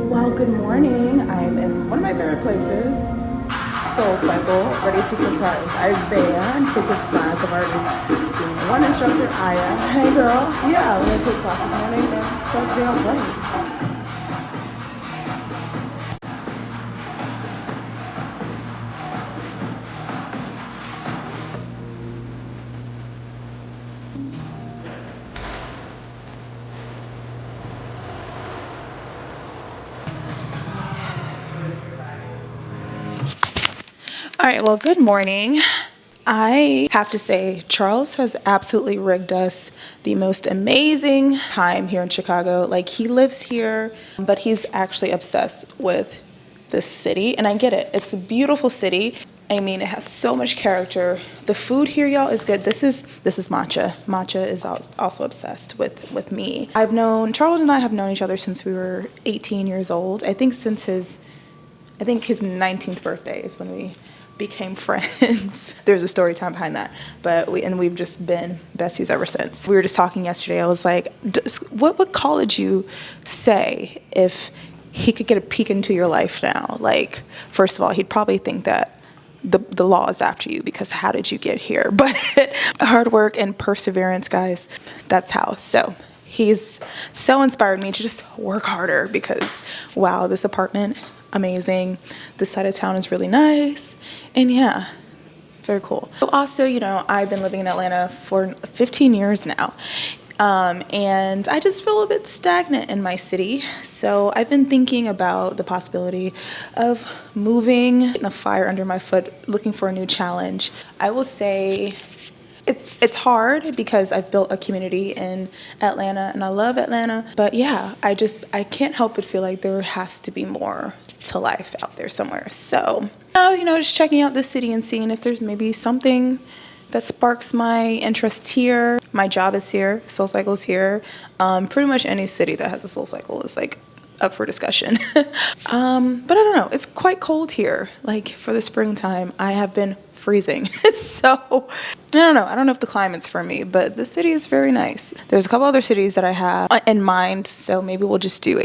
Well, good morning. I'm in one of my favorite places, Soul Cycle, ready to surprise Isaiah and take his class. I've already seen one instructor, Aya. Hey girl, yeah, we're gonna take class this morning and start the day off right. All right, well, good morning. I have to say, Charles has absolutely rigged us the most amazing time here in Chicago. Like, he lives here, but he's actually obsessed with this city, and I get it. It's a beautiful city. I mean, it has so much character. The food here, y'all, is good. This is Matcha. Matcha is also obsessed with me. Charles and I have known each other since we were 18 years old. I think his 19th birthday is when we became friends. There's a story time behind that, but we've just been besties ever since. We were just talking yesterday. I was like, what would college you say if he could get a peek into your life now? Like, first of all, he'd probably think that the law is after you because how did you get here? But hard work and perseverance, guys, that's how. So he's so inspired me to just work harder because, wow, this apartment, amazing. This side of town is really nice. And yeah, very cool. So also, I've been living in Atlanta for 15 years now. And I just feel a bit stagnant in my city. So I've been thinking about the possibility of moving, a fire under my foot, looking for a new challenge. I will say it's hard because I've built a community in Atlanta and I love Atlanta. But yeah, I can't help but feel like there has to be more to life out there somewhere. So, just checking out the city and seeing if there's maybe something that sparks my interest here. My job is here. Soul Cycle's here. Pretty much any city that has a Soul Cycle is like up for discussion. But I don't know. It's quite cold here. Like for the springtime, I have been freezing. So I don't know if the climate's for me, but the city is very nice. There's a couple other cities that I have in mind, so maybe we'll just do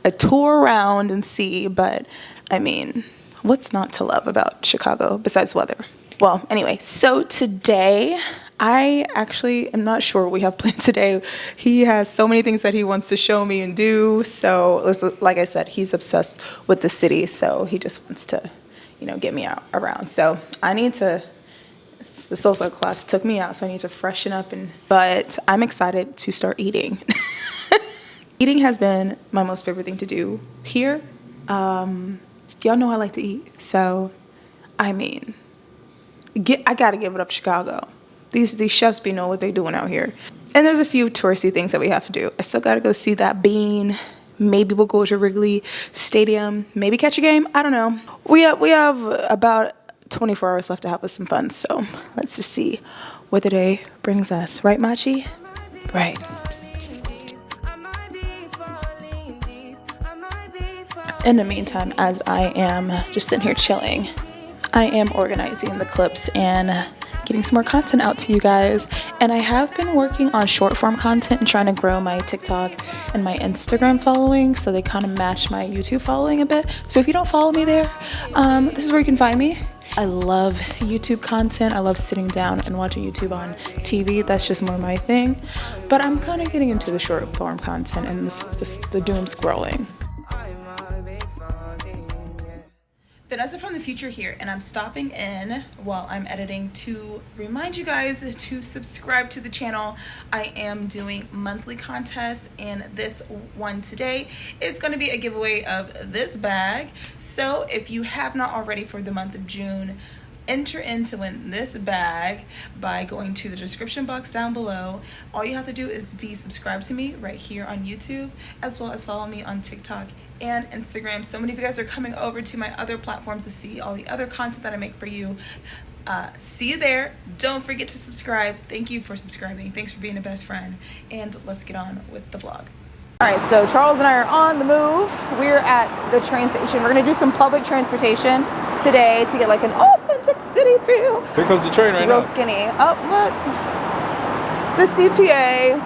a tour around and see. But I mean, what's not to love about Chicago besides weather? Well, anyway, so today I actually am not sure what we have planned today. He has so many things that he wants to show me and do. So like I said, he's obsessed with the city, so he just wants to get me out around. So the Soul Cycle class took me out, so I need to freshen up. But I'm excited to start eating. Eating has been my most favorite thing to do here. Y'all know I like to eat, so I mean, I gotta give it up, Chicago. These chefs be know what they doing out here. And there's a few touristy things that we have to do. I still gotta go see that bean. Maybe we'll go to Wrigley Stadium. Maybe catch a game. I don't know. We have about 24 hours left to have us some fun. So let's just see what the day brings us. Right, Machi? Right. In the meantime, as I am just sitting here chilling, I am organizing the clips and getting some more content out to you guys. And I have been working on short form content and trying to grow my TikTok and my Instagram following so they kind of match my YouTube following a bit. So if you don't follow me there, this is where you can find me. I love YouTube content. I love sitting down and watching YouTube on TV. That's just more my thing. But I'm kind of getting into the short form content and the doom scrolling. Vanessa from the future here, and I'm stopping in while I'm editing to remind you guys to subscribe to the channel. I am doing monthly contests, and this one today is going to be a giveaway of this bag. So if you have not already for the month of June, enter in to win this bag by going to the description box down below. All you have to do is be subscribed to me right here on YouTube, as well as follow me on TikTok and Instagram. So many of you guys are coming over to my other platforms to see all the other content that I make for you. See you there. Don't forget to subscribe. Thank you for subscribing. Thanks for being a best friend. And let's get on with the vlog. All right, so Charles and I are on the move. We're at the train station. We're gonna do some public transportation today to get like an authentic city feel. Here comes the train right now. Real skinny. Oh, look. The CTA.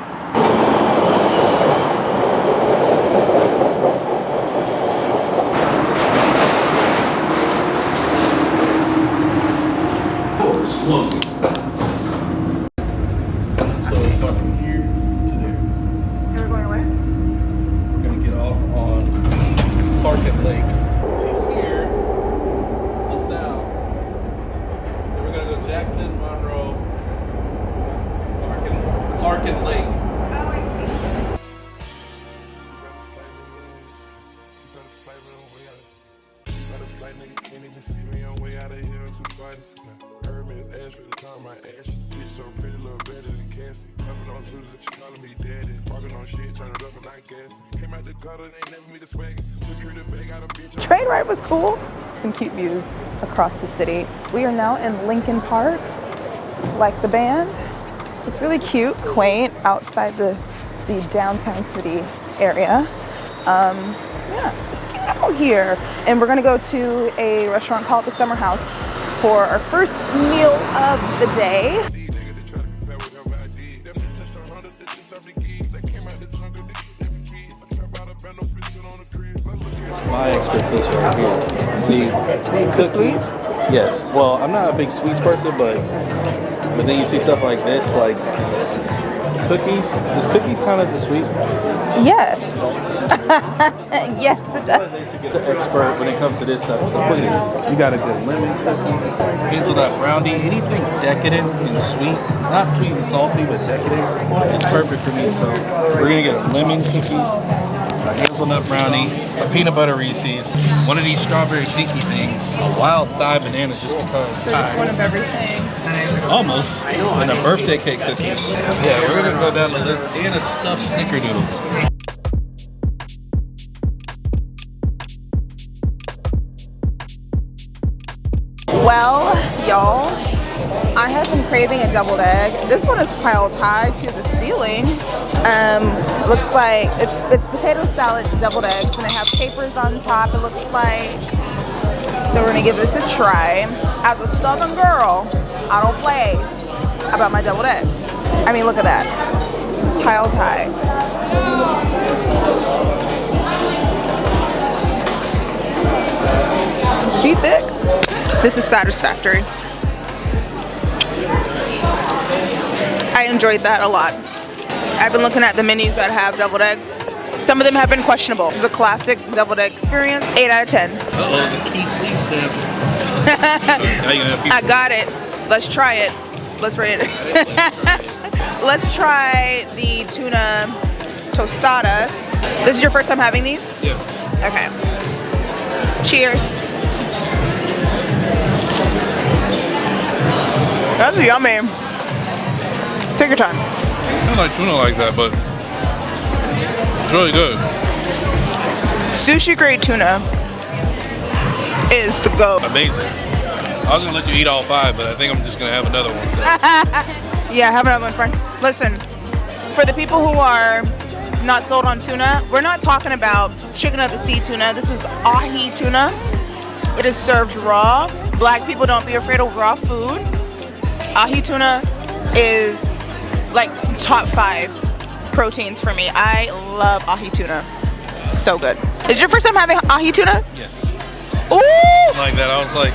Closing. So it's going from here to there. And we're going where? We're going to get off on Clark and Lake. See here, LaSalle. Then we're going to go Jackson, Monroe, Clark and Lake. Oh, I see. Train ride was cool. Some cute views across the city. We are now in Lincoln Park, like the band. It's really cute, quaint, outside the downtown city area. Yeah, it's cute out here. And we're gonna go to a restaurant called the Summer House for our first meal of the day. My expertise right here. See, The sweets? Yes. Well, I'm not a big sweets person, but then you see stuff like this, like cookies. Does cookies count as a sweet? Yes. Yes, it does. The expert when it comes to this stuff. So look at this. You got a good lemon cookie, hazelnut brownie, anything decadent and sweet. Not sweet and salty, but decadent. It's perfect for me. So we're gonna get a lemon cookie, a hazelnut brownie, a peanut butter Reese's, one of these strawberry dinky things, a wild thigh banana just because. So just one of everything. Almost. And a birthday cake cookie. Yeah, we're gonna go down the list and a stuffed snickerdoodle. Well, y'all, I have been craving a deviled egg. This one is piled high to the ceiling. Looks like it's potato salad, deviled eggs, and they have capers on top, it looks like. So we're gonna give this a try. As a Southern girl, I don't play about my deviled eggs. I mean, look at that, piled high. She thick. This is satisfactory. I enjoyed that a lot. I've been looking at the menus that have deviled eggs. Some of them have been questionable. This is a classic deviled egg experience. 8 out of 10. I got it. Let's try it. Let's rate it. Let's try the tuna tostadas. This is your first time having these? Yes. Okay. Cheers. That's yummy. Take your time. I don't like tuna like that, but it's really good. Sushi grade tuna is the go. Amazing. I was gonna let you eat all 5, but I think I'm just gonna have another one. So. Yeah, have another one, friend. Listen, for the people who are not sold on tuna, we're not talking about chicken of the sea tuna. This is ahi tuna. It is served raw. Black people, don't be afraid of raw food. Ahi tuna is like top 5 proteins for me. I love ahi tuna. So good. Is your first time having ahi tuna? Yes. Ooh! Like that, I was like.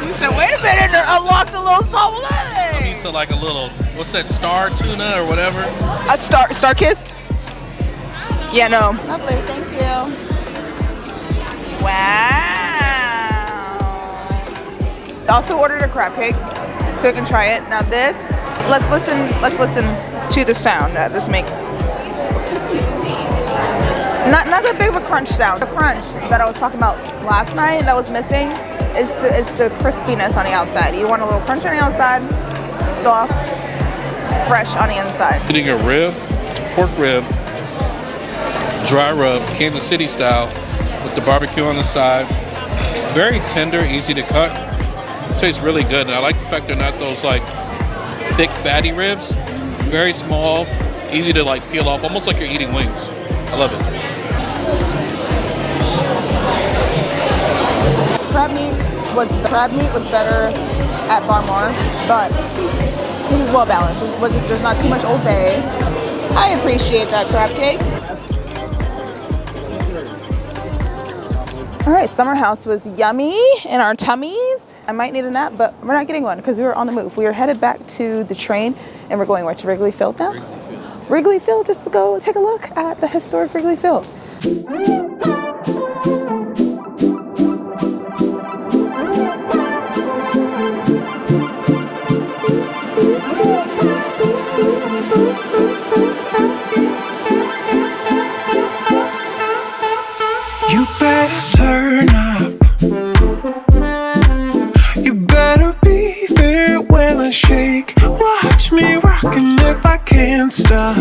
You said, wait a minute, I unlocked a little soul. I'm used to like a little, what's that, star tuna or whatever? A star kissed? Yeah, no. Lovely, thank you. Wow. Also ordered a crab cake, so you can try it. Now this, let's listen to the sound that this makes. Not that big of a crunch sound. The crunch that I was talking about last night that was missing is the crispiness on the outside. You want a little crunch on the outside, soft, fresh on the inside. Eating a rib, pork rib, dry rub, Kansas City style, with the barbecue on the side. Very tender, easy to cut. It tastes really good, and I like the fact they're not those like thick, fatty ribs. Very small, easy to like peel off, almost like you're eating wings. I love it. Crab meat was better at Bar Mar, but this is well balanced. There's not too much Old Bay. I appreciate that crab cake. All right, summer house was yummy in our tummies. I might need a nap, but we're not getting one because we were on the move. We are headed back to the train, and we're going to Wrigley Field now. Wrigley Field, just to go take a look at the historic Wrigley Field. You better turn up. You better be there when I shake. Watch me rockin' if I can't stop.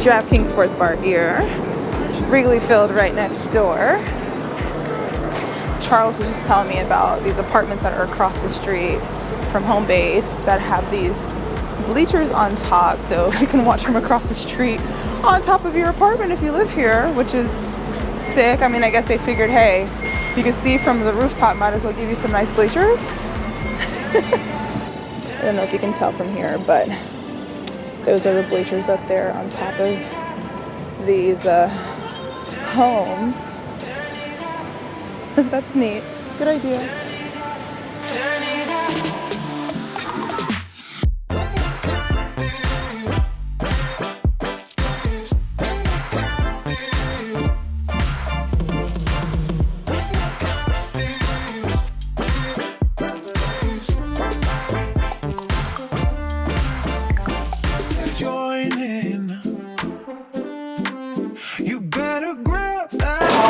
DraftKings Sports Bar here. Wrigley Field right next door. Charles was just telling me about these apartments that are across the street from home base that have these bleachers on top, so you can watch from across the street on top of your apartment if you live here, which is sick. I mean, I guess they figured, hey, you can see from the rooftop, might as well give you some nice bleachers. I don't know if you can tell from here, but those are the bleachers up there on top of these homes. That's neat. Good idea.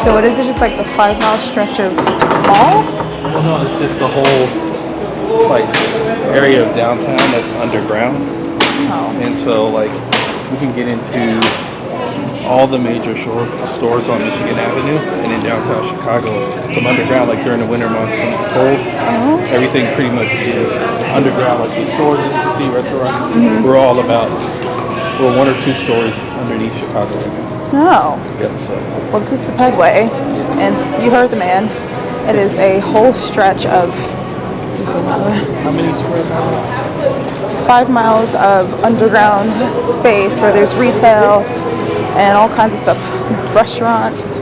So what is it, just like a 5-mile stretch of mall? Well, no, it's just the whole like area of downtown that's underground. Oh. And so like you can get into all the major stores on Michigan Avenue and in downtown Chicago from underground, like during the winter months when it's cold. Everything pretty much is underground, like the stores that you can see, restaurants. We're 1 or 2 stories underneath Chicago right now. Oh. Yep, so. Well, this is the Pedway, and you heard the man. It is a whole stretch of, How many square miles? 5 miles of underground space where there's retail and all kinds of stuff, restaurants,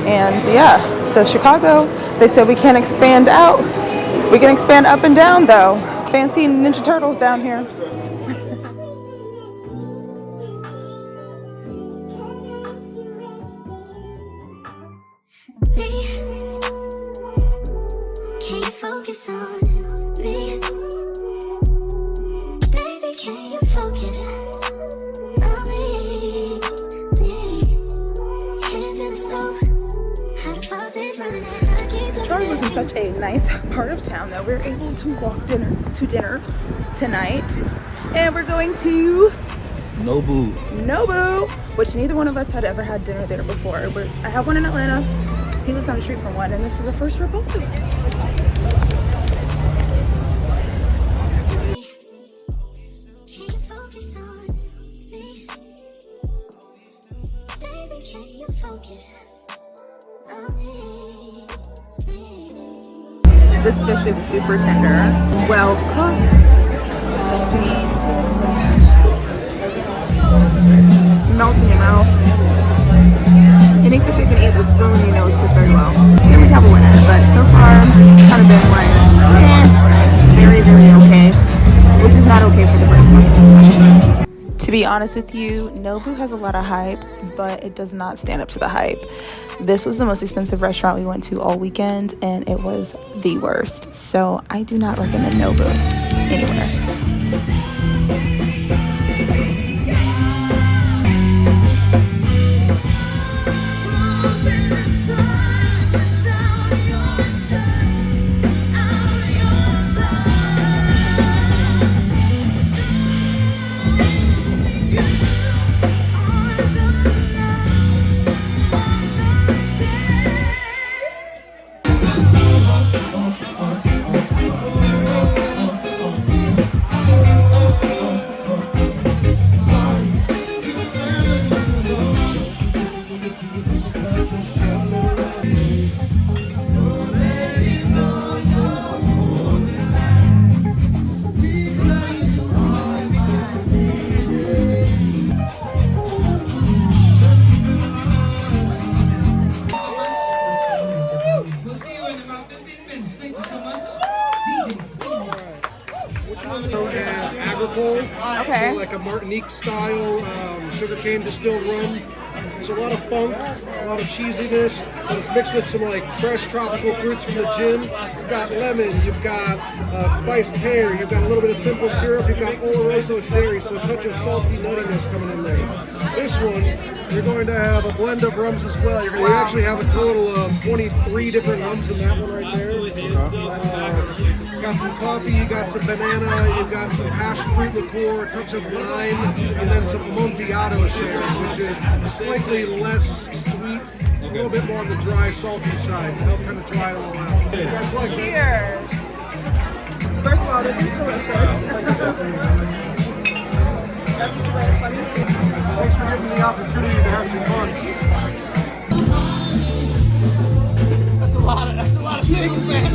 and yeah. So Chicago, they said we can't expand out. We can expand up and down though. Fancy Ninja Turtles down here. Can you focus on me? Baby, can you focus on me? Hands in the soap, how the faucet running as I keep the Charles was in such a nice part of town that we were able to walk to dinner tonight, and we're going to Nobu, which neither one of us had ever had dinner there before. I have one in Atlanta. He lives on the street from one, and this is a first for both of us. Can you focus on me? Baby, can you focus on me? This fish is super tender, well cooked. Melts in your mouth. Any fish you can eat with a spoon, you know it's cooked very well. Then we'd have a winner, but so far, kind of been like, very, very okay, which is not okay for the breast market. To be honest with you, Nobu has a lot of hype, but it does not stand up to the hype. This was the most expensive restaurant we went to all weekend, and it was the worst. So I do not recommend Nobu anywhere. is agricole. Okay. So like a Martinique style sugarcane distilled rum. It's a lot of funk, a lot of cheesiness, but it's mixed with some like fresh tropical fruits from the gin. You've got lemon, you've got spiced pear, you've got a little bit of simple syrup, you've got oloroso sherry, so a touch of salty nuttiness coming in there. This one, you're going to have a blend of rums as well. You're going to actually have a total of 23 different rums in that one right there. You got some coffee, you got some banana, you've got some passion fruit liqueur, a touch of lime, and then some Amontillado sherry, which is slightly less sweet, a little bit more on the dry, salty side to help kind of dry it all out. You guys like it? Cheers. First of all, this is delicious. That's Swift. Let me see. Thanks for giving me the opportunity to have some fun. That's a lot of things, man.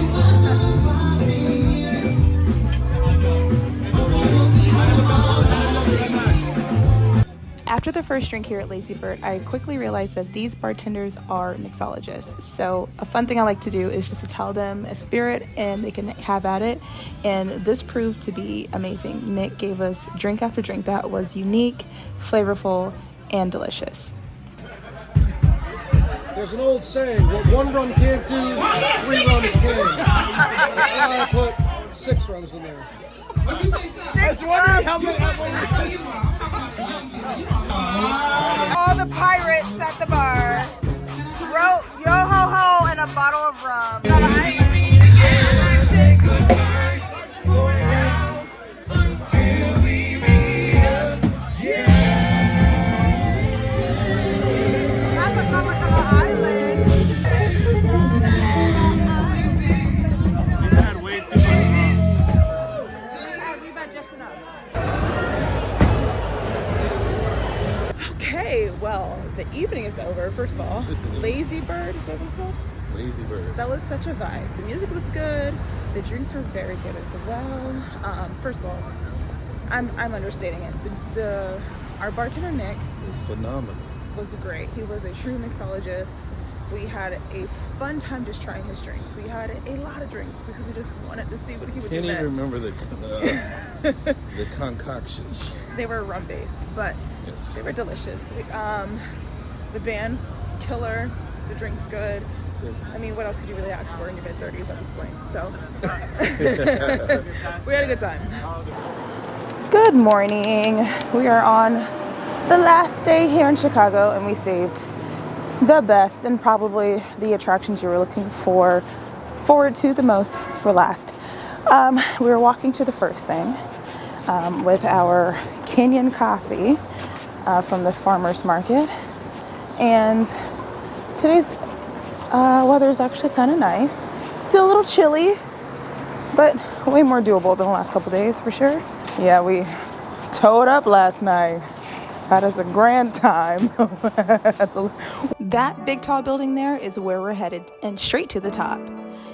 After the first drink here at Lazy Bird, I quickly realized that these bartenders are mixologists. So a fun thing I like to do is just to tell them a spirit and they can have at it. And this proved to be amazing. Nick gave us drink after drink that was unique, flavorful, and delicious. There's an old saying, what one rum can't do, 3 rums can. That's why I put 6 rums in there. All the pirates at the bar wrote yo ho ho and a bottle of rum. Not the Coca-Cola Island. You've had way too much We've had just enough. Okay, well, the evening is over. First of all, Lazy Bird, is that what it's called? Lazy Bird. That was such a vibe. The music was good. The drinks were very good as well. First of all, I'm understating it. Our bartender Nick It was phenomenal. was great. He was a true mixologist. We had a fun time just trying his drinks. We had a lot of drinks because we just wanted to see what he would do Can't next. even remember the concoctions. They were rum based, but Yes. they were delicious. The band, killer. The drinks good. I mean, what else could you really ask for in your mid-30s at this point? So we had a good time. Good morning. We are on the last day here in Chicago, and we saved the best and probably the attractions you were looking forward to the most for last. We were walking to the first thing with our Kenyan coffee from the farmer's market, and today's weather is actually kind of nice. Still a little chilly, but way more doable than the last couple days for sure. Yeah, we towed up last night. Had us a grand time. That big tall building there is where we're headed, and straight to the top.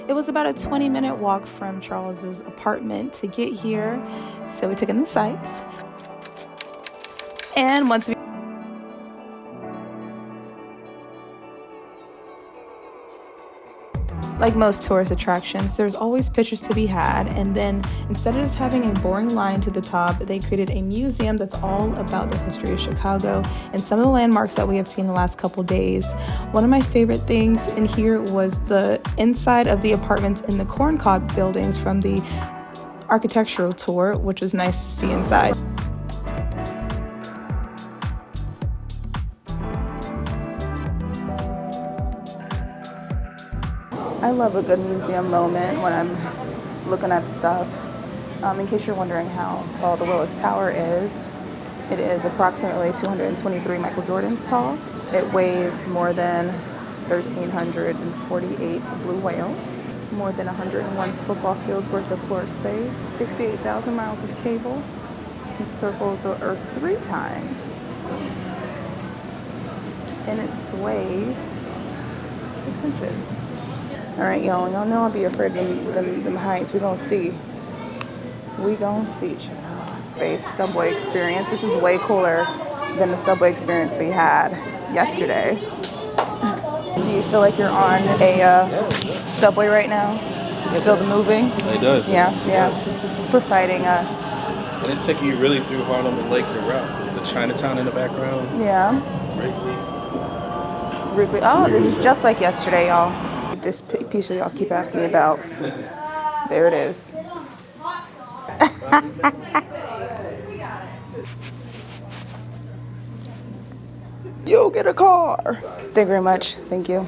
It was about a 20-minute walk from Charles's apartment to get here, so we took in the sights. And once we like most tourist attractions, there's always pictures to be had, and then instead of just having a boring line to the top, they created a museum that's all about the history of Chicago and some of the landmarks that we have seen the last couple days. One of my favorite things in here was the inside of the apartments in the corncob buildings from the architectural tour, which was nice to see inside. I love a good museum moment when I'm looking at stuff. In case you're wondering how tall the Willis Tower is, it is approximately 223 Michael Jordans tall. It weighs more than 1,348 blue whales, more than 101 football fields worth of floor space, 68,000 miles of cable, can circle the Earth 3 times, and it sways 6 inches. All right, y'all know I'll be afraid of them heights. We gonna see, child. Base subway experience. This is way cooler than the subway experience we had yesterday. Do you feel like you're on a subway right now? You feel the moving? It does. Yeah. It's providing And it's taking you really through Harlem and Lake route. The Chinatown in the background. Yeah. Wrigley. Oh, this is just like yesterday, y'all. This piece y'all keep asking me about. There it is. You'll get a car. Thank you very much. Thank you.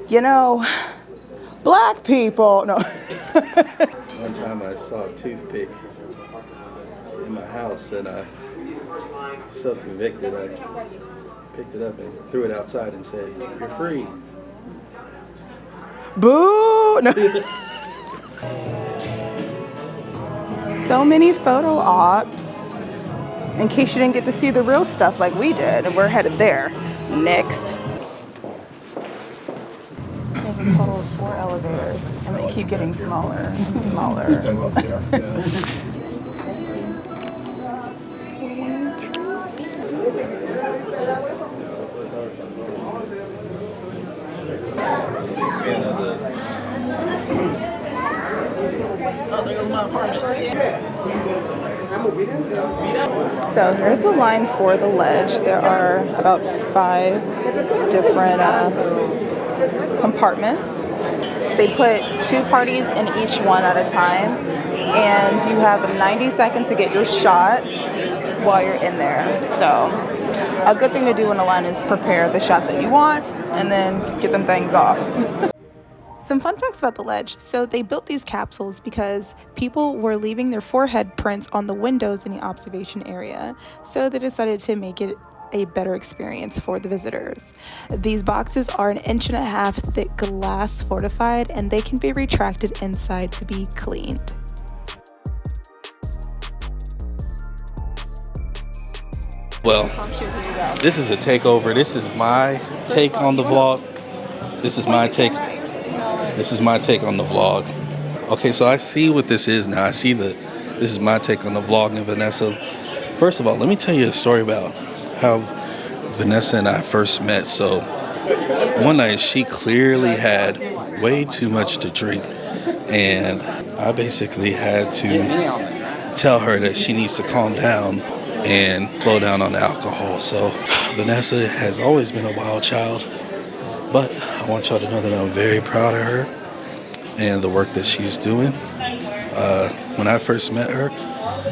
You know, black people. No. One time I saw a toothpick in my house and I was so convicted I picked it up and threw it outside and said, "You're free." Boo! No. So many photo ops. In case you didn't get to see the real stuff like we did, and we're headed there next. We have a total of 4 elevators, and they keep getting smaller and smaller. Oh, there goes my apartment. So here's the line for the ledge. There are about 5 different compartments. They put 2 parties in each one at a time, and you have 90 seconds to get your shot while you're in there. So a good thing to do in a line is prepare the shots that you want and then get them things off. Some fun facts about the ledge. So they built these capsules because people were leaving their forehead prints on the windows in the observation area. So they decided to make it a better experience for the visitors. These boxes are 1.5 inch thick glass fortified, and they can be retracted inside to be cleaned. Well, this is a takeover. This is my take on the vlog. This is my take on the vlog. Okay, so I see what this is now. I see this is my take on the vlog and Vanessa. First of all, let me tell you a story about how Vanessa and I first met. So one night she clearly had way too much to drink, and I basically had to tell her that she needs to calm down and slow down on the alcohol. So Vanessa has always been a wild child, but I want y'all to know that I'm very proud of her and the work that she's doing. When I first met her,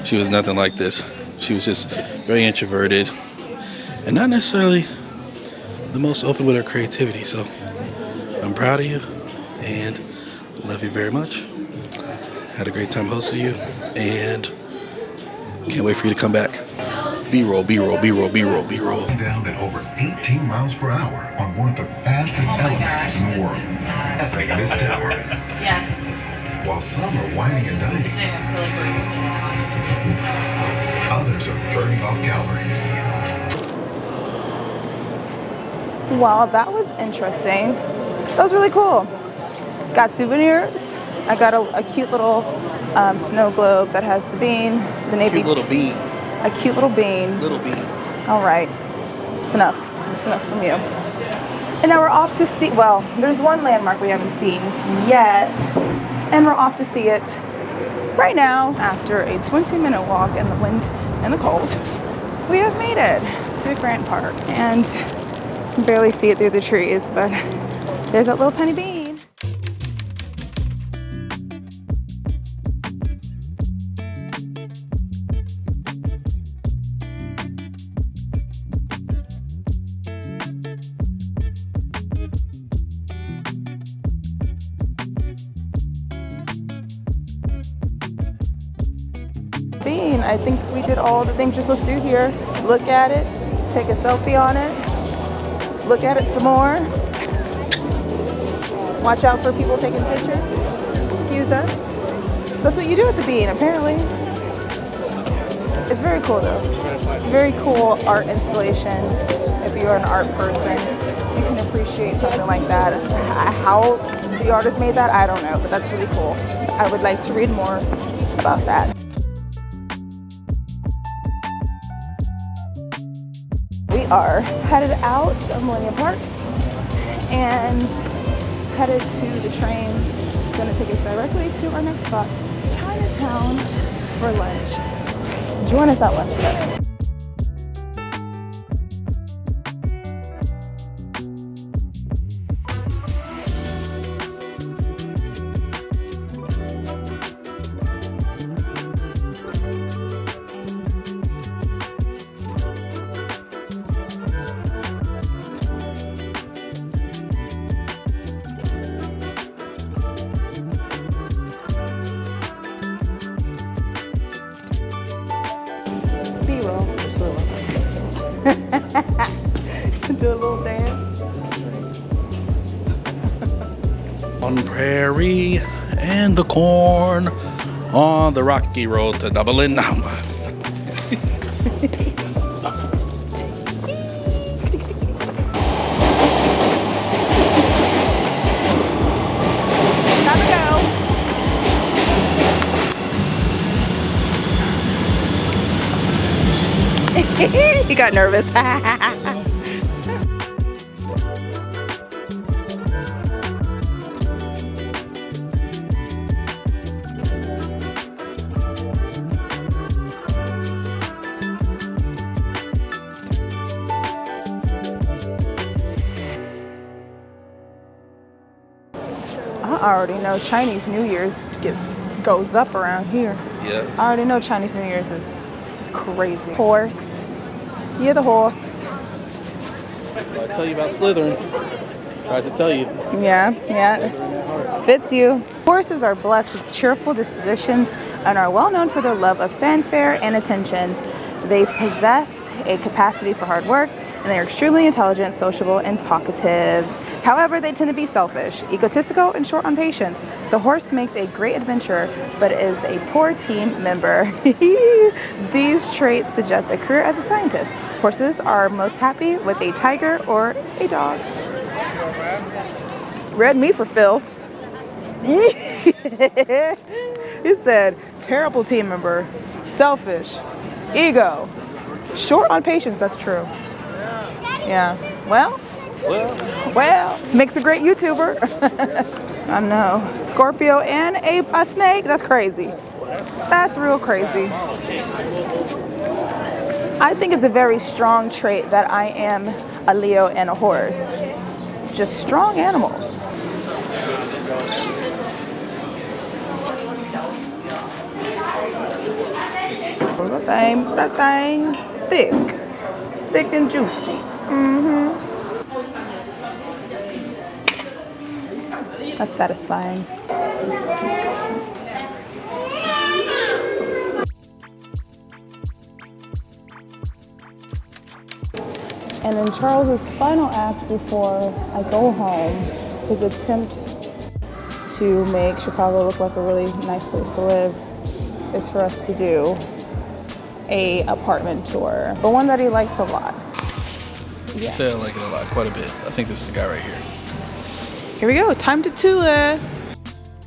she was nothing like this. She was just very introverted and not necessarily the most open with her creativity. So I'm proud of you and love you very much. Had a great time hosting you and can't wait for you to come back. B-roll, B-roll, B-roll, B-roll, B-roll. Down at over 18 miles per hour on one of the fastest elevators in the world, happening in this tower. Yes. While some are whining and dining, others are burning off calories. Wow, that was interesting. That was really cool. Got souvenirs. I got a cute little snow globe that has the bean, the navy. Cute little bean. A cute little bean. Little bean. All right. Snuff from you. And now we're off to see, well, there's one landmark we haven't seen yet, and we're off to see it right now after a 20-minute walk in the wind and the cold. We have made it to Grant Park, and you can barely see it through the trees, but there's that little tiny bean. I think we did all the things you're supposed to do here. Look at it, take a selfie on it, look at it some more. Watch out for people taking pictures. Excuse us. That's what you do at the Bean, apparently. It's very cool though. It's a very cool art installation. If you're an art person, you can appreciate something like that. How the artist made that, I don't know, but that's really cool. I would like to read more about that. We are headed out of Millennium Park and headed to the train. It's going to take us directly to our next spot, Chinatown. for lunch. Join us at lunch. B-roll. Do a little dance. On prairie and the corn on the rocky road to Dublin. Time to go. He got nervous. I already know Chinese New Year's goes up around here. Yeah. I already know Chinese New Year's is crazy. Horse. You're the horse. I tell you about Slytherin. Tried to tell you. Yeah. Fits you. Horses are blessed with cheerful dispositions and are well known for their love of fanfare and attention. They possess a capacity for hard work, and they are extremely intelligent, sociable, and talkative. However, they tend to be selfish, egotistical, and short on patience. The horse makes a great adventurer, but is a poor team member. These traits suggest a career as a scientist. Horses are most happy with a tiger or a dog. Red meat for Phil. He said, terrible team member, selfish, ego, short on patience. That's true. Yeah. Well, makes a great YouTuber. I know. Scorpio and a snake? That's crazy. That's real crazy. I think it's a very strong trait that I am a Leo and a horse. Just strong animals. That thing, thick and juicy. That's satisfying. And in Charles's final act before I go home, his attempt to make Chicago look like a really nice place to live is for us to do a apartment tour, but one that he likes a lot. Yeah. I say I like it a lot, quite a bit. I think this is the guy right here. Here we go, time to tour.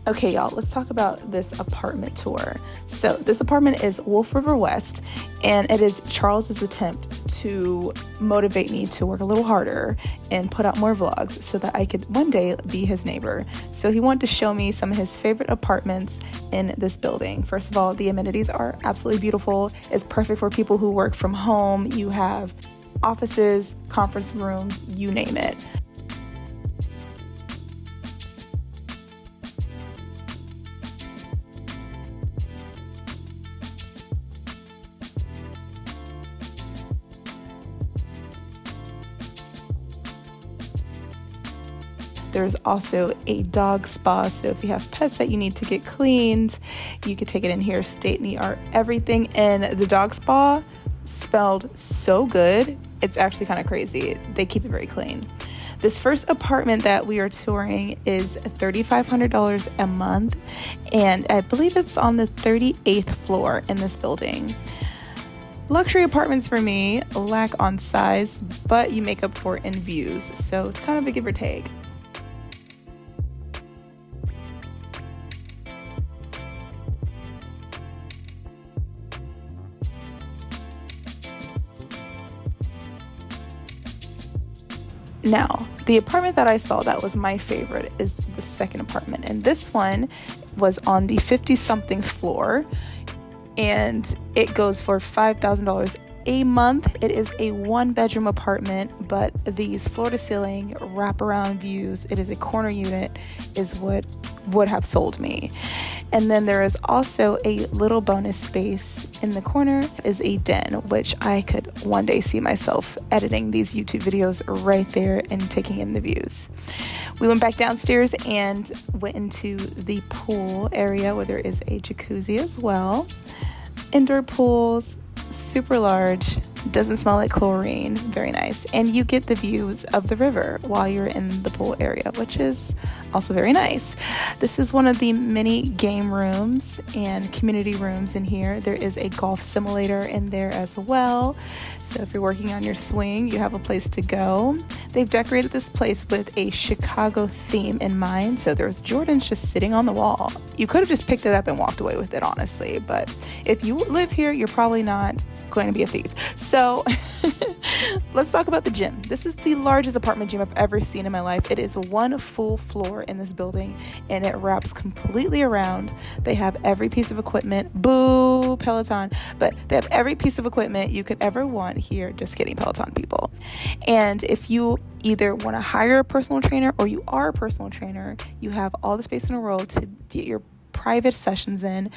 Okay, y'all, let's talk about this apartment tour. So this apartment is Wolf River West, and it is Charles's attempt to motivate me to work a little harder and put out more vlogs so that I could one day be his neighbor. So he wanted to show me some of his favorite apartments in this building. First of all, the amenities are absolutely beautiful. It's perfect for people who work from home. You have offices, conference rooms, you name it. There's also a dog spa, so if you have pets that you need to get cleaned, you could take it in here. State-of-the-art, everything in the dog spa smelled so good. It's actually kind of crazy. They keep it very clean. This first apartment that we are touring is $3,500 a month, and I believe it's on the 38th floor in this building. Luxury apartments for me lack on size, but you make up for in views, so it's kind of a give or take. Now, the apartment that I saw that was my favorite is the second apartment, and this one was on the 50-something floor. and it goes for $5,000 a month. It is a 1-bedroom apartment, but these floor to ceiling wraparound views, it is a corner unit, is what would have sold me. And then there is also a little bonus space in the corner, is a den, which I could one day see myself editing these YouTube videos right there and taking in the views. We went back downstairs and went into the pool area where there is a jacuzzi as well. Indoor pools, super large, doesn't smell like chlorine, very nice. And you get the views of the river while you're in the pool area, which is also very nice. This is one of the many game rooms and community rooms in here. There is a golf simulator in there as well. So if you're working on your swing, you have a place to go. They've decorated this place with a Chicago theme in mind. So there's Jordans just sitting on the wall. You could have just picked it up and walked away with it, honestly. But if you live here, you're probably not going to be a thief. So let's talk about the gym. This is the largest apartment gym I've ever seen in my life. It is one full floor in this building, and it wraps completely around. They have every piece of equipment. Boo, Peloton. But they have every piece of equipment you could ever want here. Just kidding, Peloton people. And if you either want to hire a personal trainer or you are a personal trainer, you have all the space in the world to get your private sessions in.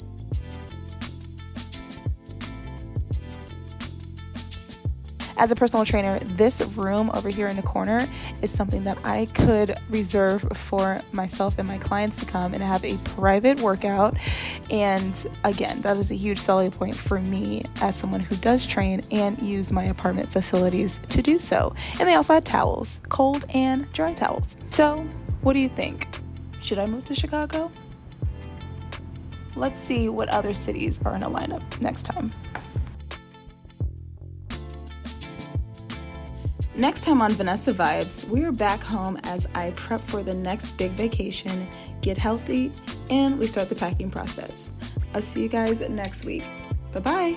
As a personal trainer, this room over here in the corner is something that I could reserve for myself and my clients to come and have a private workout. And again, that is a huge selling point for me as someone who does train and use my apartment facilities to do so. And they also had towels, cold and dry towels. So what do you think? Should I move to Chicago? Let's see what other cities are in a lineup next time. Next time on Vanessa Vibes, we're back home as I prep for the next big vacation, get healthy, and we start the packing process. I'll see you guys next week. Bye-bye.